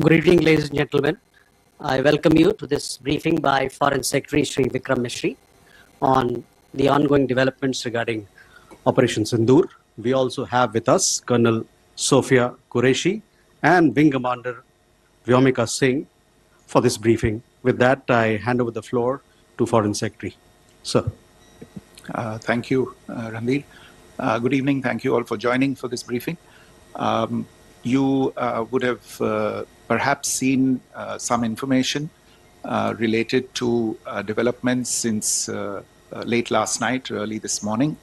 Good evening, ladies and gentlemen. I welcome you to this briefing by Foreign Secretary Sri Vikram Mishri on the ongoing developments regarding Operation Sindur. We also have with us Colonel Sophia Qureshi and Wing Commander Vyomika Singh for this briefing. With that, I hand over the floor to Foreign Secretary. Sir. Thank you, Ranveer. Good evening. Thank you all for joining for this briefing. You would have perhaps seen some information related to developments since late last night, early this morning,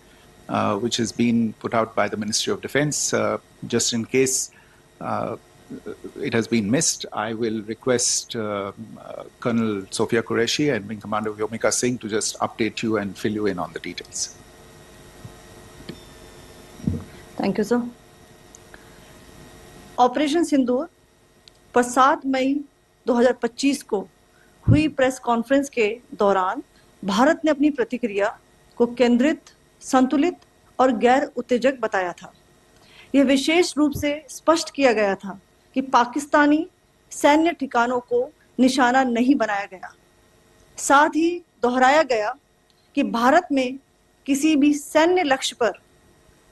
which has been put out by the Ministry of Defense. Just in case it has been missed, I will request Colonel Sophia Qureshi and Wing Commander Vyomika Singh to just update you and fill you in on the details. Thank you, sir. Operation Sindoor पर 7 मई 2025 को हुई press conference के दौरान भारत ने अपनी प्रतिक्रिया को केंद्रित, संतुलित और गैर उत्तेजक बताया था। यह विशेष रूप से स्पष्ट किया गया था कि पाकिस्तानी सैन्य ठिकानों को निशाना नहीं बनाया गया। साथ ही दोहराया गया कि भारत में किसी भी सैन्य लक्ष्य पर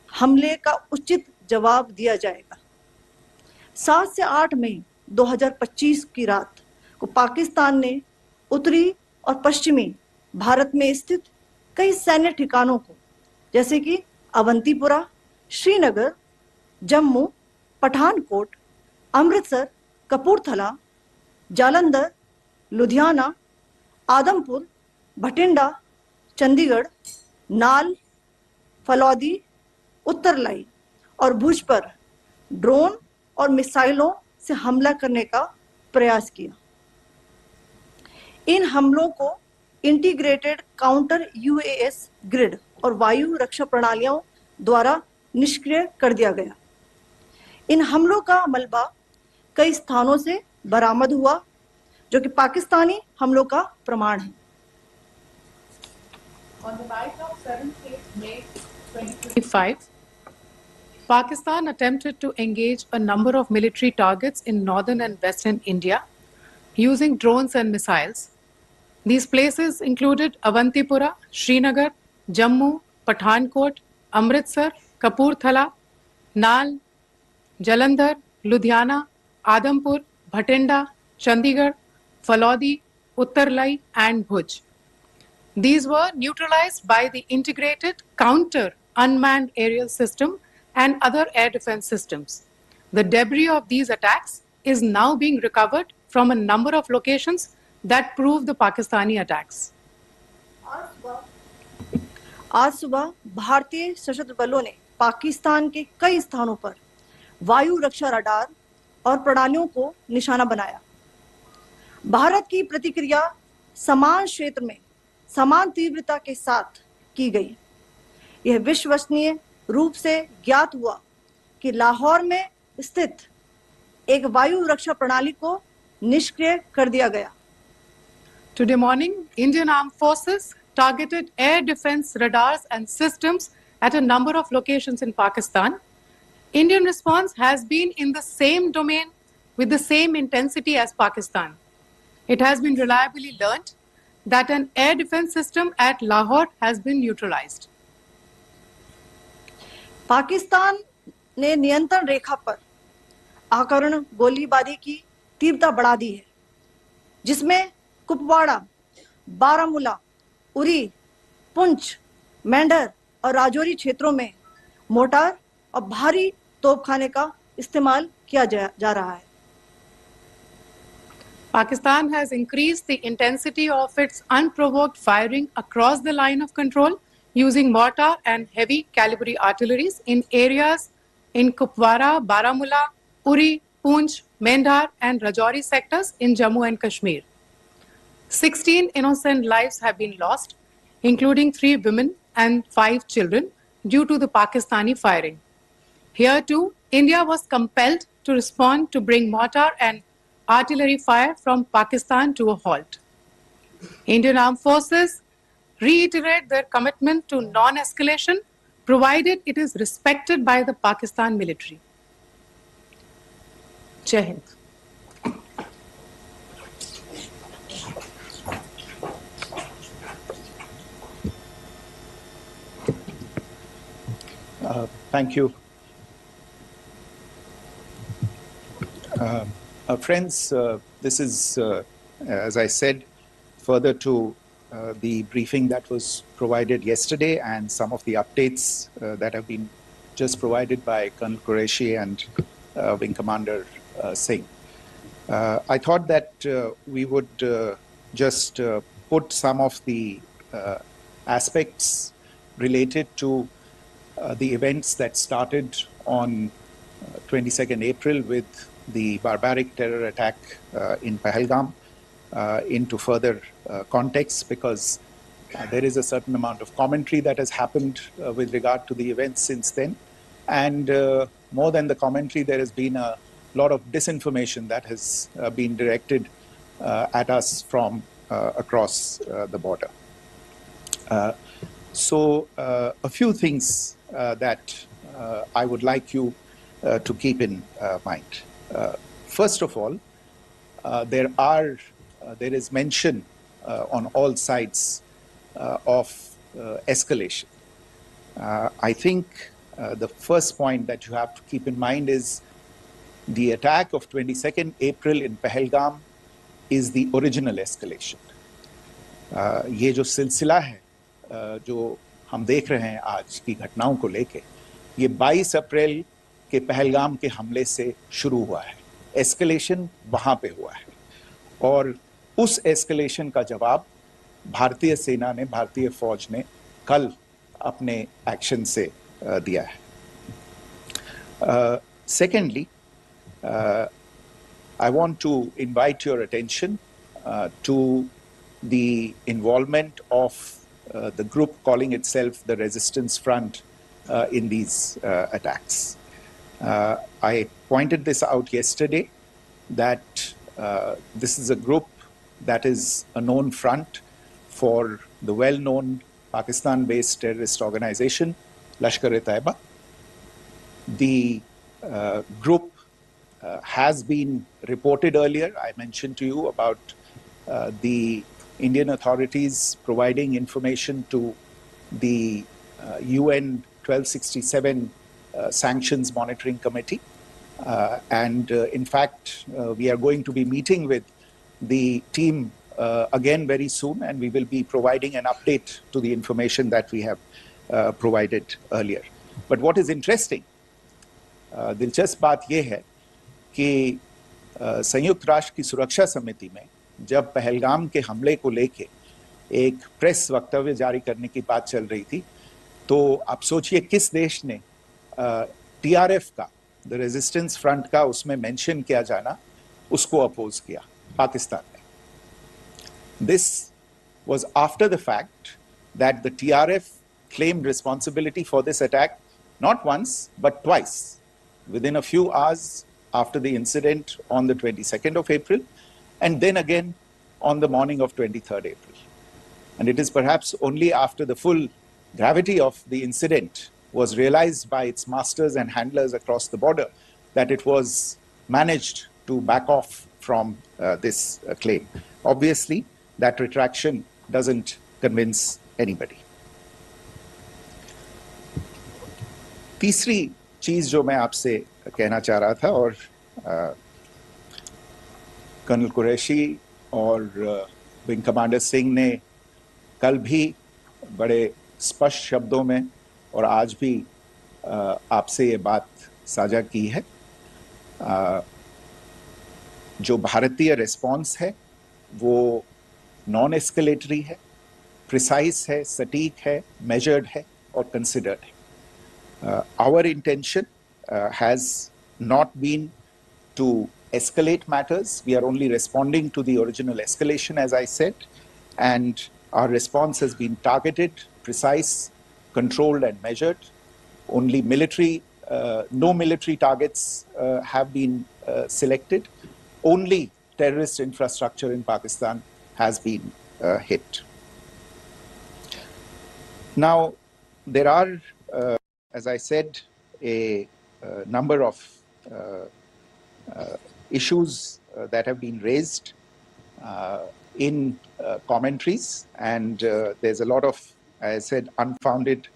हमले का उचित जवाब दिया जाएगा। 7 से 8 मई 2025 की रात को पाकिस्तान ने उत्तरी और पश्चिमी भारत में स्थित कई सैन्य ठिकानों को, जैसे कि अवंतीपुरा, श्रीनगर, जम्मू, पठानकोट, अमृतसर, कपूरथला, जालंधर, लुधियाना, आदमपुर, भटिंडा, चंडीगढ़, नाल, फलौदी, उत्तरलाई और भुज पर ड्रोन और मिसाइलों से हमला करने का प्रयास किया। इन हमलों को इंटीग्रेटेड काउंटर यूएस ग्रिड और वायु रक्षा प्रणालियों द्वारा निष्क्रिय कर दिया गया। इन हमलों का मलबा कई स्थानों से बरामद हुआ, जो कि पाकिस्तानी हमलों का प्रमाण है। On the night of 7th May 2025, Pakistan attempted to engage a number of military targets in northern and western India using drones and missiles. These places included Avantipura, Srinagar, Jammu, Pathankot, Amritsar, Kapurthala, Nal, Jalandhar, Ludhiana, Adampur, Bhatinda, Chandigarh, Falodi, Uttarlai and Bhuj. These were neutralized by the integrated counter unmanned aerial system and other air defense systems. The debris of these attacks is now being recovered from a number of locations that prove the Pakistani attacks. आज सुबह भारतीय सशस्त्र बलों ने पाकिस्तान के कई स्थानों पर वायु रक्षा रडार और प्रणालियों को निशाना बनाया। भारत की प्रतिक्रिया समान क्षेत्र में समान तीव्रता के साथ की गई। यह विश्वसनीय रूप से ज्ञात हुआ कि लाहौर में स्थित एक वायु रक्षा प्रणाली को निष्क्रिय कर दिया गया। Today morning, Indian Armed Forces targeted air defense radars and systems at a number of locations in Pakistan. Indian response has been in the same domain with the same intensity as Pakistan. It has been reliably learnt that an air defense system at Lahore has been neutralized. Pakistan ने नियंत्रण रेखा पर आकरण गोलीबारी की तीव्रता बढ़ा दी है, जिसमें कुपवाड़ा, बारामूला, उरी, पुंछ, मेंढर और राजौरी क्षेत्रों में मोर्टार और भारी तोपखाने का इस्तेमाल किया जा रहा है। Pakistan has increased the intensity of its unprovoked firing across the line of control using mortar and heavy calibre artilleries in areas in Kupwara, Baramulla, Uri, Poonch, Mendhar and Rajouri sectors in Jammu and Kashmir. 16 innocent lives have been lost, including 3 women and 5 children, due to the Pakistani firing. Here too, India was compelled to respond to bring mortar and artillery fire from Pakistan to a halt. Indian Armed Forces reiterate their commitment to non-escalation, provided it is respected by the Pakistan military. Jai Hind. Thank you. Friends, this is, as I said, further to the briefing that was provided yesterday and some of the updates that have been just provided by Colonel Qureshi and Wing Commander Singh. I thought that we would just put some of the aspects related to the events that started on 22nd April with the barbaric terror attack in Pahalgam into further context, because there is a certain amount of commentary that has happened with regard to the events since then. And more than the commentary, there has been a lot of disinformation that has been directed at us from across the border. So a few things that I would like you to keep in mind. First of all, there is mention on all sides of escalation. I think the first point that you have to keep in mind is the attack of 22nd April in Pahalgam is the original escalation. ये जो सिलसिला है जो हम देख रहे हैं आज की घटनाओं को लेके, ये 22 अप्रैल के पहलगाम के हमले से शुरू हुआ है. एस्केलेशन वहां पे हुआ है और उस एस्केलेशन का जवाब भारतीय सेना ने, भारतीय फौज ने कल अपने एक्शन से दिया है. Secondly, I want to invite your attention to the involvement of the group calling itself the Resistance Front in these attacks. I pointed this out yesterday that this is a group that is a known front for the well-known Pakistan-based terrorist organization, Lashkar-e-Taiba. The group has been reported earlier. I mentioned to you about the Indian authorities providing information to the UN 1267 Sanctions Monitoring Committee. And in fact, we are going to be meeting with the team again very soon, and we will be providing an update to the information that we have provided earlier. But what is interesting, दिलचस्प बात यह है कि संयुक्त राष्ट्र की सुरक्षा समिति में जब पहलगाम के हमले को लेके एक प्रेस वक्तव्य जारी करने की बात चल रही थी, तो आप सोचिए किस देश ने टीआरएफ का, द रेजिस्टेंस फ्रंट का उसमें मेंशन किया जाना, उसको अपोज किया, पाकिस्तान ने. This was after the fact that the TRF claimed responsibility for this attack not once but twice, within a few hours after the incident on the 22nd of April, and then again on the morning of 23rd April. And it is perhaps only after the full gravity of the incident was realized by its masters and handlers across the border that it was managed to back off from this claim. Obviously, that retraction doesn't convince anybody. तीसरी चीज जो मैं आपसे कहना चाह रहा था, और कर्नल कुरैशी और विंग कमांडर सिंह ने कल भी बड़े स्पष्ट शब्दों में और आज भी आपसे ये बात साझा की है. जो भारतीय रिस्पॉन्स है वो नॉन एस्केलेटरी है, प्रिसाइज है, सटीक है, मेजर्ड है और कंसिडर्ड है. Our intention has not been to escalate matters. We are only responding to the original escalation, as I said, and our response has been targeted, precise, controlled and measured. Only no military targets have been selected. Only terrorist infrastructure in Pakistan has been hit. Now, there are, as I said, a number of issues that have been raised in commentaries, and there's a lot of, as I said, unfounded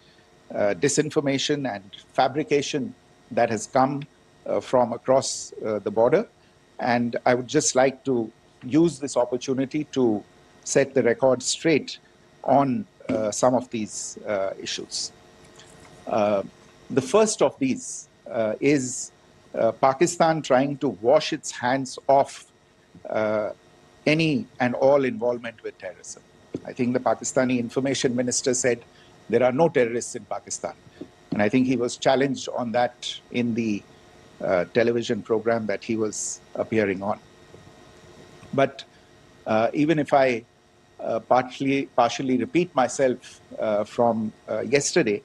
disinformation and fabrication that has come from across the border. And I would just like to use this opportunity to set the record straight on some of these issues. The first of these is Pakistan trying to wash its hands off any and all involvement with terrorism. I think the Pakistani information minister said there are no terrorists in Pakistan. And I think he was challenged on that in the television program that he was appearing on. But even if I partially repeat myself from yesterday,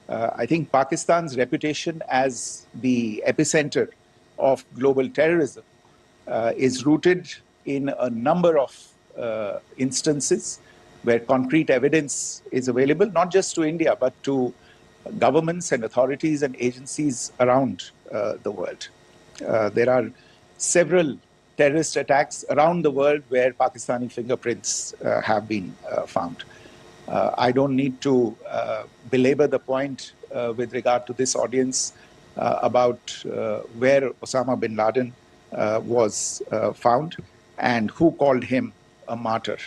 I think Pakistan's reputation as the epicenter of global terrorism is rooted in a number of instances where concrete evidence is available, not just to India, but to governments and authorities and agencies around the world. There are several terrorist attacks around the world where Pakistani fingerprints have been found. I don't need to belabor the point with regard to this audience about where Osama bin Laden was found and who called him a martyr.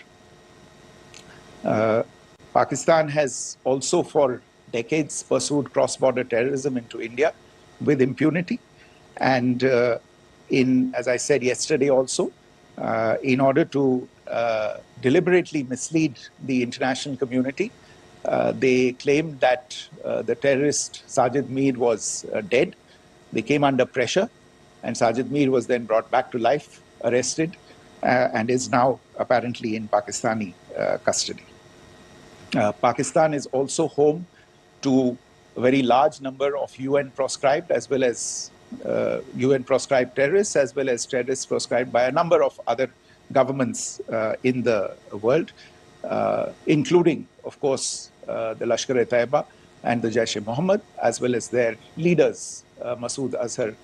Pakistan has also for decades pursued cross-border terrorism into India with impunity. And as I said yesterday also, in order to deliberately mislead the international community, they claimed that the terrorist Sajid Mir was dead. They came under pressure, and Sajid Mir was then brought back to life, arrested, and is now apparently in Pakistani custody. Pakistan is also home to a very large number of UN proscribed as well as UN proscribed terrorists, as well as terrorists proscribed by a number of other governments in the world, including, of course, the Lashkar-e-Taiba and the Jaish-e-Mohammed, as well as their leaders, Masood Azhar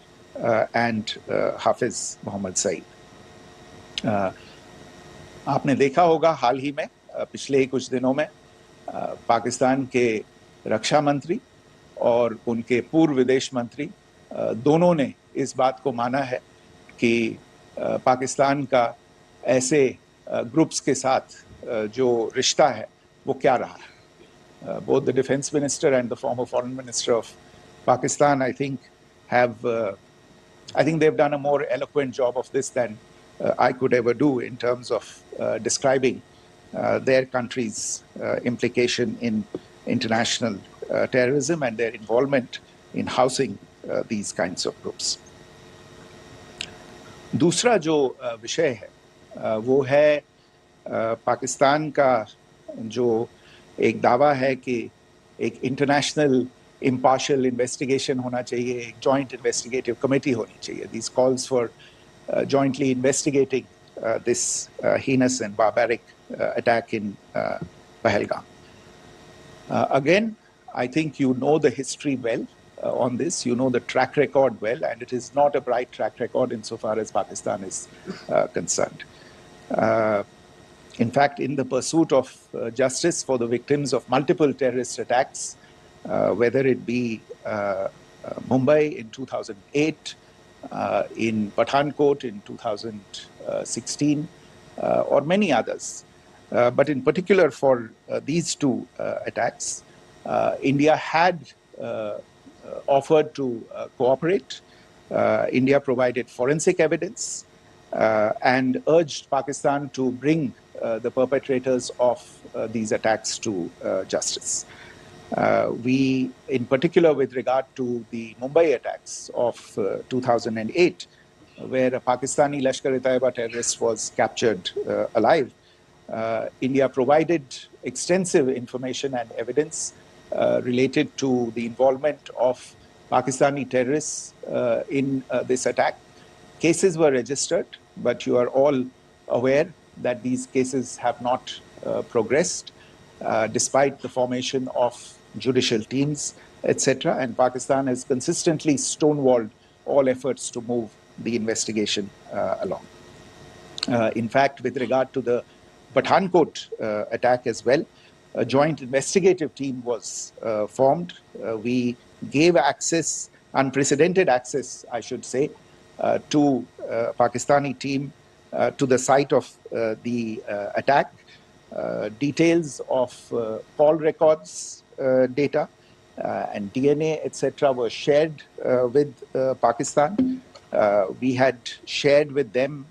and Hafiz Mohammed Saeed. आपने देखा होगा हाल ही में पिछले ही कुछ दिनों में पाकिस्तान के रक्षा मंत्री और उनके पूर्व विदेश मंत्री दोनों ने इस बात को माना है कि पाकिस्तान का ऐसे ग्रुप्स के साथ जो रिश्ता है वो क्या रहा है. Both the defense minister and the former foreign minister of Pakistan, I think they've done a more eloquent job of this than I could ever do in terms of describing their country's implication in international terrorism and their involvement in housing these kinds of groups. दूसरा जो विषय है वो है पाकिस्तान का जो एक दावा है कि एक इंटरनेशनल impartial investigation होना चाहिए, एक joint investigative committee होनी चाहिए. These calls for jointly investigating this heinous and barbaric attack in Pahalgam. Again, I think you know the history well on this. You know the track record well, and it is not a bright track record insofar as Pakistan is concerned. In fact, in the pursuit of justice for the victims of multiple terrorist attacks, whether it be Mumbai in 2008, in Pathankot in 2016, or many others. But in particular for these two attacks, India had offered to cooperate. India provided forensic evidence and urged Pakistan to bring the perpetrators of these attacks to justice. We, in particular with regard to the Mumbai attacks of 2008, where a Pakistani Lashkar-e-Taiba terrorist was captured alive, India provided extensive information and evidence related to the involvement of Pakistani terrorists in this attack. Cases were registered, but you are all aware that these cases have not progressed, despite the formation of judicial teams, etc. And Pakistan has consistently stonewalled all efforts to move the investigation along. In fact, with regard to the Pathankot attack as well, a joint investigative team was formed. We gave access, unprecedented access, I should say, to Pakistani team to the site of the attack. Details of call records data and DNA, etc., were shared with Pakistan. We had shared with them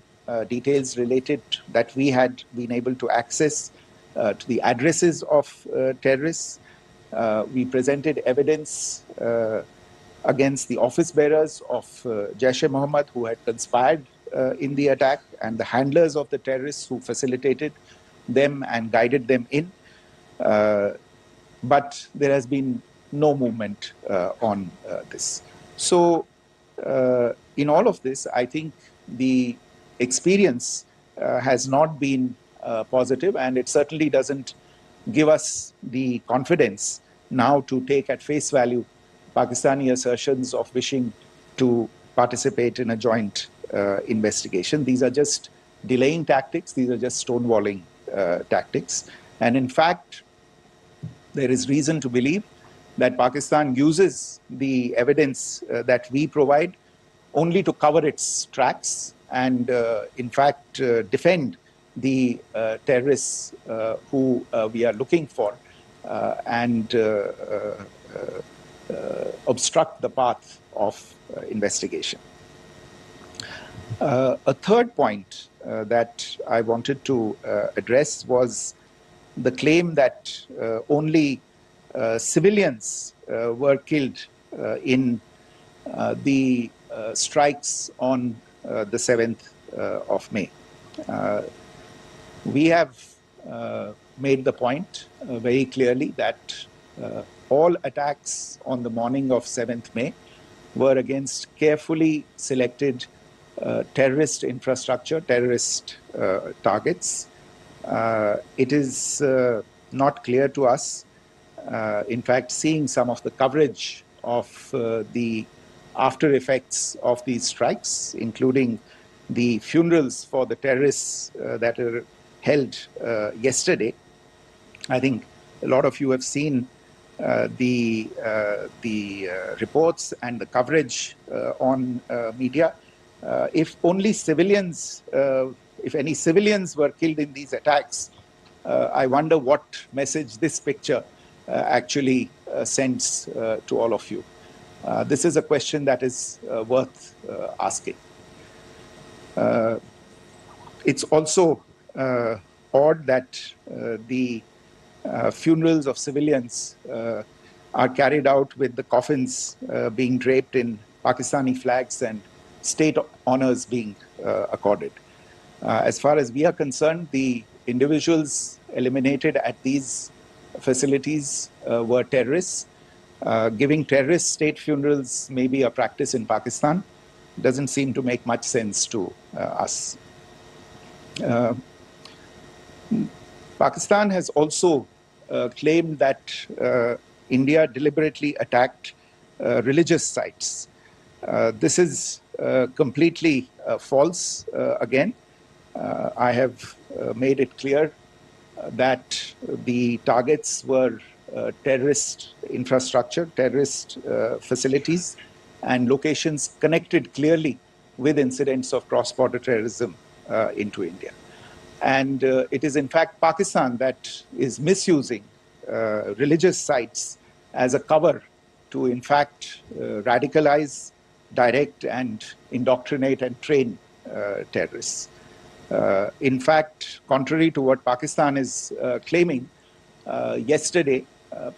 details related that we had been able to access to the addresses of terrorists. We presented evidence against the office bearers of Jaish-e-Mohammed who had conspired in the attack, and the handlers of the terrorists who facilitated them and guided them in. But there has been no movement on this. So in all of this, I think the experience has not been positive, and it certainly doesn't give us the confidence now to take at face value Pakistani assertions of wishing to participate in a joint investigation. These are just delaying tactics. These are just stonewalling tactics. And in fact, there is reason to believe that Pakistan uses the evidence that we provide only to cover its tracks and, in fact, defend the terrorists who we are looking for and obstruct the path of investigation. A third point that I wanted to address was the claim that only civilians were killed in the strikes on the 7th of May. We have made the point very clearly that all attacks on the morning of 7th May were against carefully selected terrorist infrastructure, terrorist targets. It is not clear to us, in fact, seeing some of the coverage of the after effects of these strikes, including the funerals for the terrorists that are held yesterday. I think a lot of you have seen the reports and the coverage on media. If only civilians, if any civilians were killed in these attacks, I wonder what message this picture actually sends to all of you. This is a question that is worth asking. It's also odd that the funerals of civilians are carried out with the coffins being draped in Pakistani flags and state honors being accorded. As far as we are concerned, the individuals eliminated at these facilities were terrorists. Giving terrorist state funerals may be a practice in Pakistan. Doesn't seem to make much sense to us. Pakistan has also claimed that India deliberately attacked religious sites. This is completely false again. I have made it clear that the targets were terrorist infrastructure, terrorist facilities, and locations connected clearly with incidents of cross-border terrorism into India. And it is in fact Pakistan that is misusing religious sites as a cover to in fact radicalize, direct and indoctrinate and train terrorists. In fact, contrary to what Pakistan is claiming, yesterday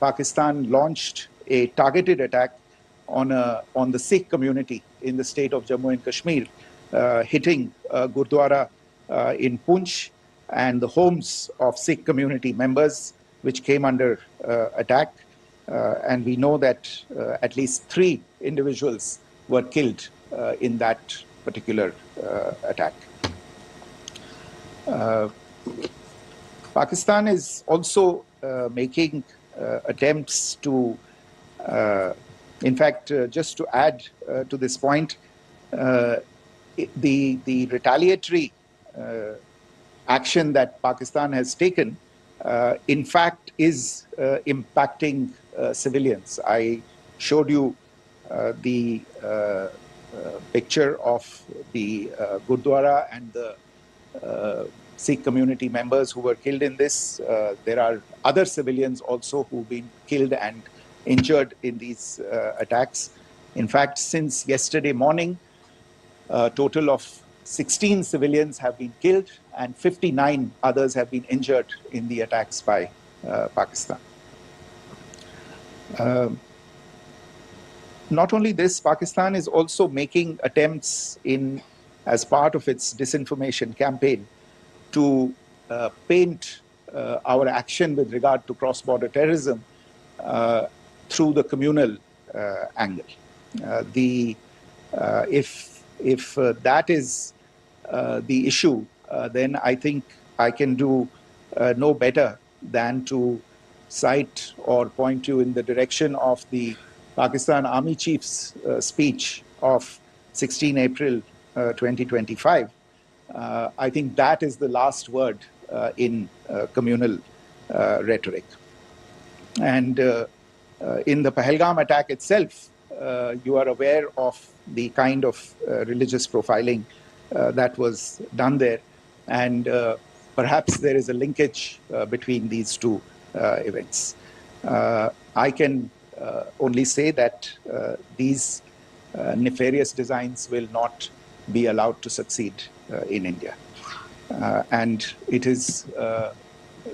Pakistan launched a targeted attack on the Sikh community in the state of Jammu and Kashmir, hitting Gurdwara in Poonch and the homes of Sikh community members, which came under attack. And we know that at least 3 individuals were killed in that particular attack. Pakistan is also making attempts to, in fact, just to add to this point, the retaliatory action that Pakistan has taken in fact is impacting civilians. I showed you the picture of the Gurdwara and the Sikh community members who were killed in this. There are other civilians also who've been killed and injured in these attacks. In fact, since yesterday morning, a total of 16 civilians have been killed and 59 others have been injured in the attacks by Pakistan. Not only this, Pakistan is also making attempts as part of its disinformation campaign to paint our action with regard to cross-border terrorism through the communal angle. If that is the issue, then I think I can do no better than to cite or point you in the direction of the Pakistan Army Chief's speech of 16 April 2025. I think that is the last word in communal rhetoric. And in the Pahalgam attack itself, you are aware of the kind of religious profiling that was done there. And perhaps there is a linkage between these two events. I can only say that these nefarious designs will not be allowed to succeed in India. And it is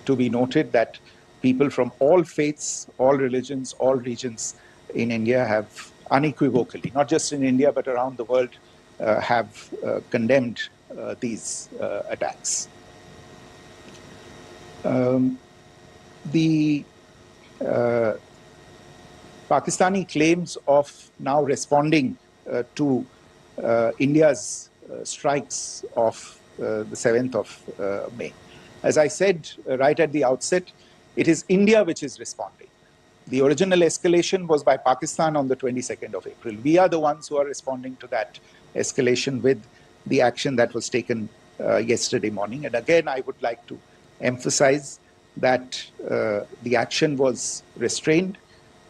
to be noted that people from all faiths, all religions, all regions in India have unequivocally, not just in India but around the world, have condemned these attacks. The Pakistani claims of now responding to India's strikes of the 7th of May. As I said right at the outset, it is India which is responding. The original escalation was by Pakistan on the 22nd of April. We are the ones who are responding to that escalation with the action that was taken yesterday morning. And again, I would like to emphasize that the action was restrained.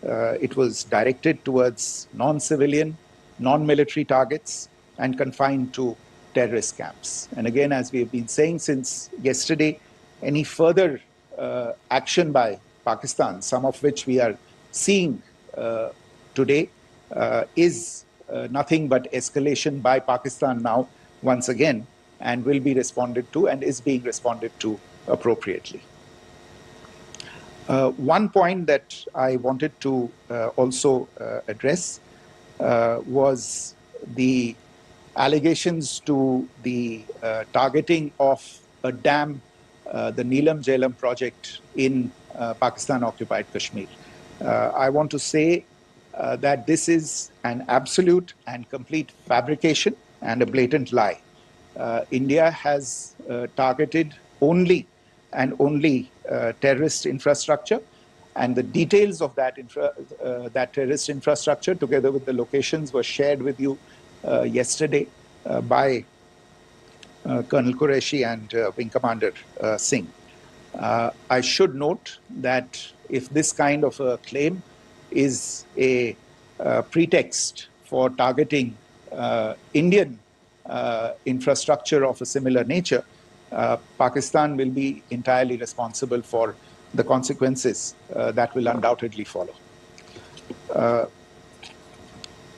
It was directed towards non-civilian, non-military targets and confined to terrorist camps. And again, as we have been saying since yesterday, any further action by Pakistan, some of which we are seeing today, is nothing but escalation by Pakistan now, once again, and will be responded to and is being responded to appropriately. One point that I wanted to also address was the allegations to the targeting of a dam, the Neelam Jhelum project in Pakistan-occupied Kashmir. I want to say that this is an absolute and complete fabrication and a blatant lie. India has targeted only and only terrorist infrastructure, and the details of that, that terrorist infrastructure, together with the locations, were shared with you yesterday by Colonel Qureshi and Wing Commander Singh. I should note that if this kind of a claim is a pretext for targeting Indian infrastructure of a similar nature, Pakistan will be entirely responsible for the consequences that will undoubtedly follow.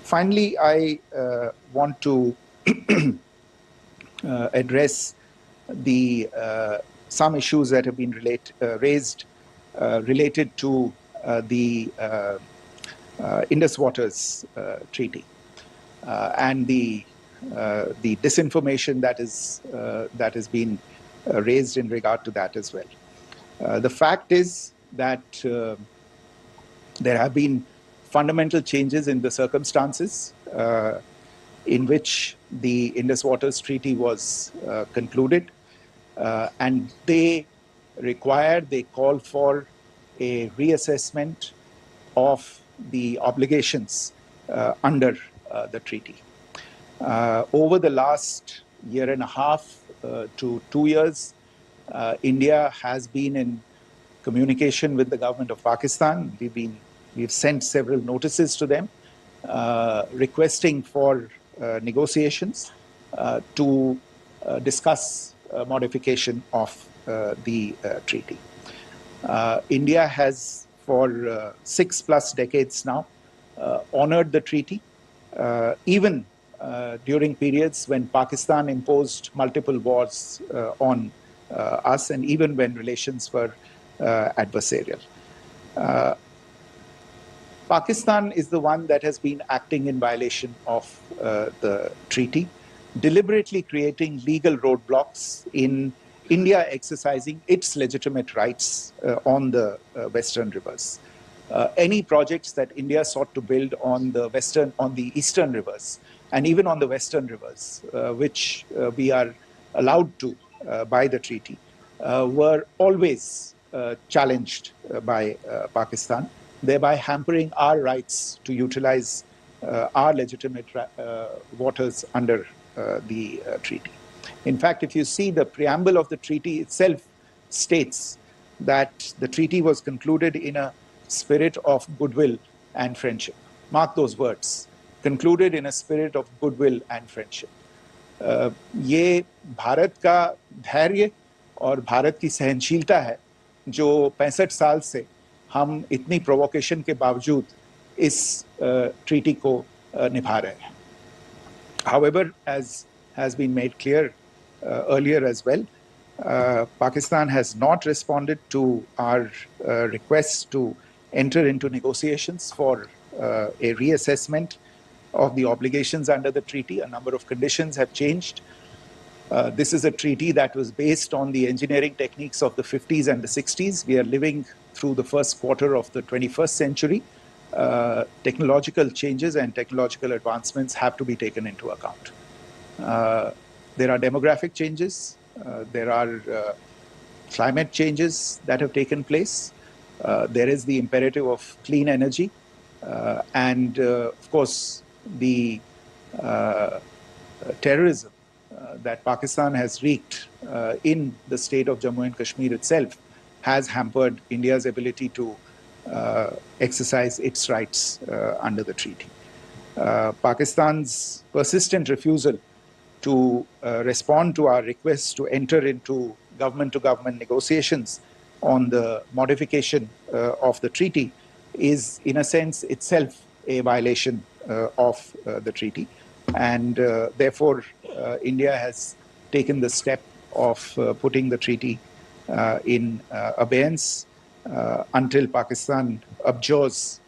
Finally, I want to address some issues that have been raised related to the Indus Waters Treaty and the disinformation that has been raised in regard to that as well. The fact is that there have been fundamental changes in the circumstances in which the Indus Waters Treaty was concluded, and they call for a reassessment of the obligations under the treaty. Over the last year and a half to 2 years, India has been in communication with the government of Pakistan. We've sent several notices to them requesting for negotiations to discuss modification of the treaty. India has for 6+ decades now honored the treaty, even during periods when Pakistan imposed multiple wars on us, and even when relations were adversarial. Pakistan is the one that has been acting in violation of the treaty, deliberately creating legal roadblocks in India exercising its legitimate rights on the Western rivers. Any projects that India sought to build on the Eastern rivers, and even on the Western rivers, which we are allowed to by the treaty, were always challenged by Pakistan, thereby hampering our rights to utilize our legitimate waters under the treaty. In fact, if you see the preamble of the treaty itself states that the treaty was concluded in a spirit of goodwill and friendship. Mark those words, concluded in a spirit of goodwill and friendship. ये भारत का धैर्य और भारत की सहनशीलता है जो 65 साल से हम इतनी प्रोवोकेशन के बावजूद इस ट्रीटी को निभा रहे हैं. However, as has been made clear earlier as well, Pakistan has not responded to our request to enter into negotiations for a reassessment of the obligations under the treaty. A number of conditions have changed. This is a treaty that was based on the engineering techniques of the 50s and the 60s. We are living through the first quarter of the 21st century. Technological changes and technological advancements have to be taken into account. There are demographic changes. There are climate changes that have taken place. There is the imperative of clean energy. And of course, the terrorism that Pakistan has wreaked in the state of Jammu and Kashmir itself has hampered India's ability to exercise its rights under the treaty. Pakistan's persistent refusal to respond to our requests to enter into government-to-government negotiations on the modification of the treaty is, in a sense, itself a violation of the treaty. And therefore, India has taken the step of putting the treaty in abeyance until Pakistan abjures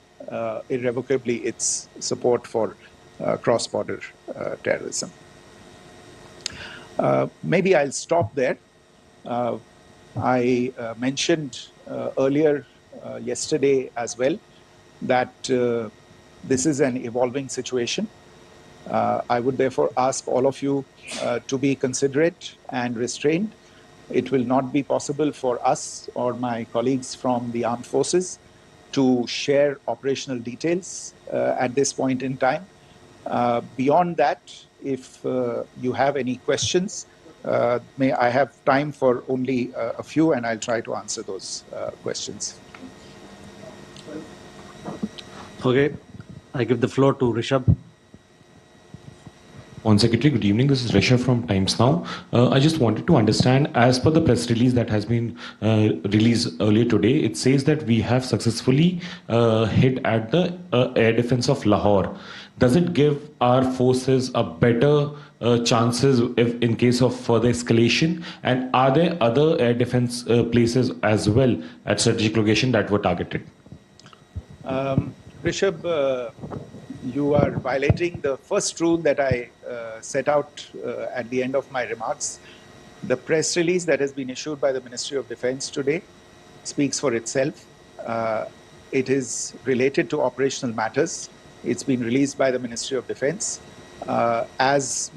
irrevocably its support for cross-border terrorism. Maybe I'll stop there. I mentioned earlier yesterday as well that this is an evolving situation. I would therefore ask all of you to be considerate and restrained. It will not be possible for us or my colleagues from the armed forces to share operational details at this point in time. Beyond that, if you have any questions, may I have time for only a few, and I'll try to answer those questions. Okay, I give the floor to Rishabh. On Secretary, good evening. This is Rishabh from Times Now. I just wanted to understand, as per the press release that has been released earlier today, it says that we have successfully hit at the air defense of Lahore. Does it give our forces a better chances if in case of further escalation? And are there other air defense places as well at strategic location that were targeted? Rishabh, you are violating the first rule that I set out at the end of my remarks. The press release that has been issued by the Ministry of Defense today speaks for itself. It is related to operational matters. It's been released by the Ministry of Defense. As